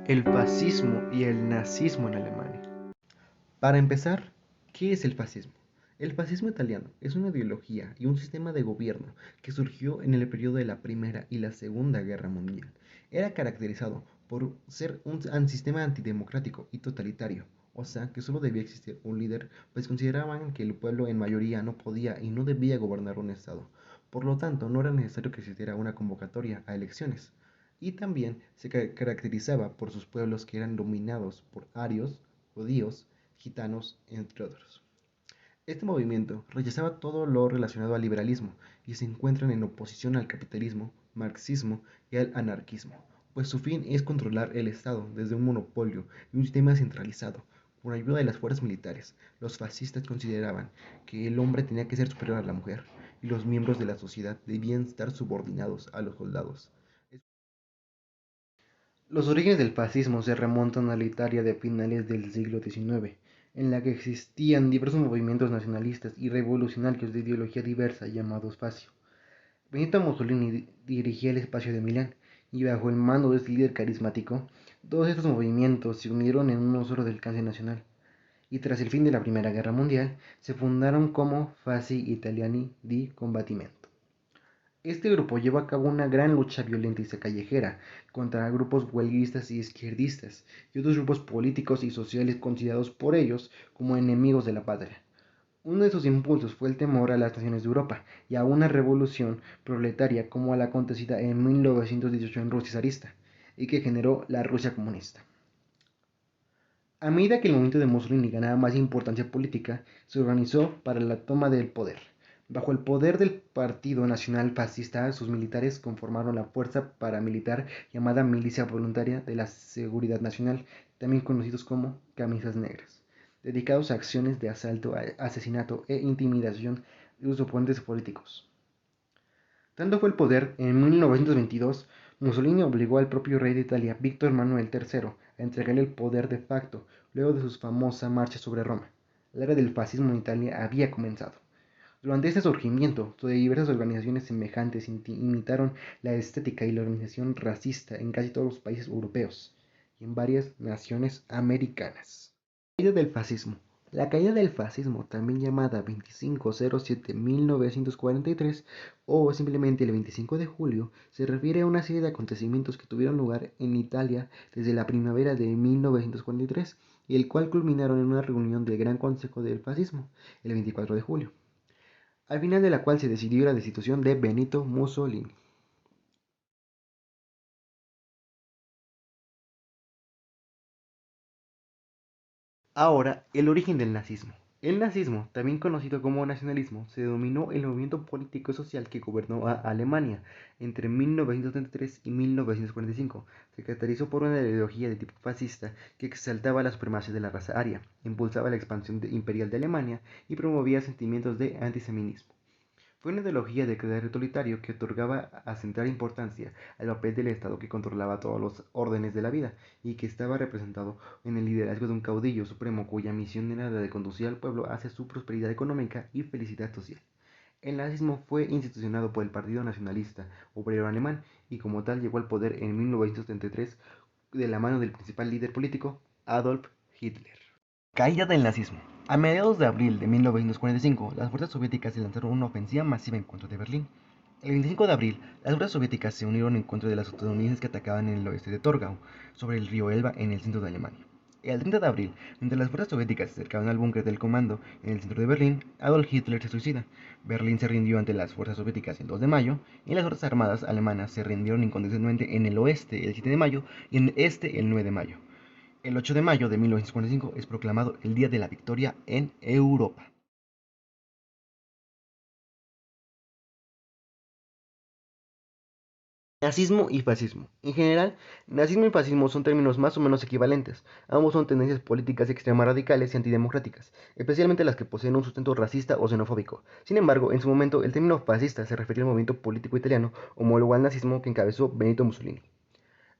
El fascismo y el nazismo en Alemania. Para empezar, ¿qué es el fascismo? El fascismo italiano es una ideología y un sistema de gobierno que surgió en el periodo de la Primera y la Segunda Guerra Mundial. Era caracterizado por ser un sistema antidemocrático y totalitario, o sea que solo debía existir un líder, pues consideraban que el pueblo en mayoría no podía y no debía gobernar un estado. Por lo tanto, no era necesario que existiera una convocatoria a elecciones. Y también se caracterizaba por sus pueblos que eran dominados por arios, judíos, gitanos, entre otros. Este movimiento rechazaba todo lo relacionado al liberalismo y se encuentran en oposición al capitalismo, marxismo y al anarquismo, pues su fin es controlar el Estado desde un monopolio y un sistema centralizado. Con ayuda de las fuerzas militares, los fascistas consideraban que el hombre tenía que ser superior a la mujer y los miembros de la sociedad debían estar subordinados a los soldados. Los orígenes del fascismo se remontan a la Italia de finales del siglo XIX, en la que existían diversos movimientos nacionalistas y revolucionarios de ideología diversa llamados fascio. Benito Mussolini dirigía el espacio de Milán y bajo el mando de este líder carismático, todos estos movimientos se unieron en uno solo de alcance nacional y tras el fin de la Primera Guerra Mundial se fundaron como Fasci Italiani di Combattimento. Este grupo llevó a cabo una gran lucha violenta y callejera contra grupos huelguistas y izquierdistas y otros grupos políticos y sociales considerados por ellos como enemigos de la patria. Uno de sus impulsos fue el temor a las naciones de Europa y a una revolución proletaria como la acontecida en 1918 en Rusia zarista y que generó la Rusia comunista. A medida que el movimiento de Mussolini ganaba más importancia política, se organizó para la toma del poder. Bajo el poder del Partido Nacional Fascista, sus militares conformaron la fuerza paramilitar llamada Milicia Voluntaria de la Seguridad Nacional, también conocidos como Camisas Negras, dedicados a acciones de asalto, asesinato e intimidación de sus oponentes políticos. Tanto fue el poder, en 1922, Mussolini obligó al propio rey de Italia, Víctor Manuel III, a entregarle el poder de facto, luego de su famosa marcha sobre Roma. La era del fascismo en Italia había comenzado. Durante este surgimiento, diversas organizaciones semejantes imitaron la estética y la organización racista en casi todos los países europeos y en varias naciones americanas. Caída del fascismo. La caída del fascismo, también llamada 25-07-1943 o simplemente el 25 de julio, se refiere a una serie de acontecimientos que tuvieron lugar en Italia desde la primavera de 1943 y el cual culminaron en una reunión del Gran Consejo del Fascismo, el 24 de julio, al final de la cual se decidió la destitución de Benito Mussolini. Ahora, el origen del nazismo. El nazismo, también conocido como nacionalismo, se denominó el movimiento político y social que gobernó a Alemania entre 1933 y 1945. Se caracterizó por una ideología de tipo fascista que exaltaba la supremacía de la raza aria, impulsaba la expansión imperial de Alemania y promovía sentimientos de antisemitismo. Fue una ideología de carácter totalitario que otorgaba a central importancia al papel del Estado que controlaba todos los órdenes de la vida y que estaba representado en el liderazgo de un caudillo supremo cuya misión era la de conducir al pueblo hacia su prosperidad económica y felicidad social. El nazismo fue institucionado por el Partido Nacionalista Obrero Alemán y como tal llegó al poder en 1933 de la mano del principal líder político, Adolf Hitler. Caída del nazismo. A mediados de abril de 1945, las fuerzas soviéticas se lanzaron una ofensiva masiva en contra de Berlín. El 25 de abril, las fuerzas soviéticas se unieron en contra de los estadounidenses que atacaban en el oeste de Torgau, sobre el río Elba en el centro de Alemania. El 30 de abril, mientras las fuerzas soviéticas se acercaban al búnker del comando en el centro de Berlín, Adolf Hitler se suicida. Berlín se rindió ante las fuerzas soviéticas el 2 de mayo y las fuerzas armadas alemanas se rindieron incondicionalmente en el oeste el 7 de mayo y en el este el 9 de mayo. El 8 de mayo de 1945 es proclamado el Día de la Victoria en Europa. Nazismo y fascismo. En general, nazismo y fascismo son términos más o menos equivalentes. Ambos son tendencias políticas extremas radicales y antidemocráticas, especialmente las que poseen un sustento racista o xenofóbico. Sin embargo, en su momento, el término fascista se refería al movimiento político italiano homólogo al nazismo que encabezó Benito Mussolini.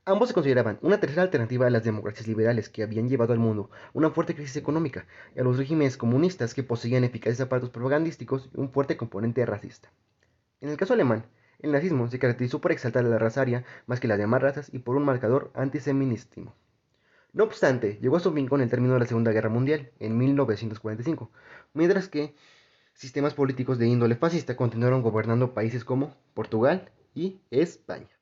Ambos se consideraban una tercera alternativa a las democracias liberales que habían llevado al mundo una fuerte crisis económica y a los regímenes comunistas que poseían eficaces aparatos propagandísticos y un fuerte componente racista. En el caso alemán, el nazismo se caracterizó por exaltar a la raza aria más que las demás razas y por un marcador antisemitismo. No obstante, llegó a su fin con el término de la Segunda Guerra Mundial, en 1945, mientras que sistemas políticos de índole fascista continuaron gobernando países como Portugal y España.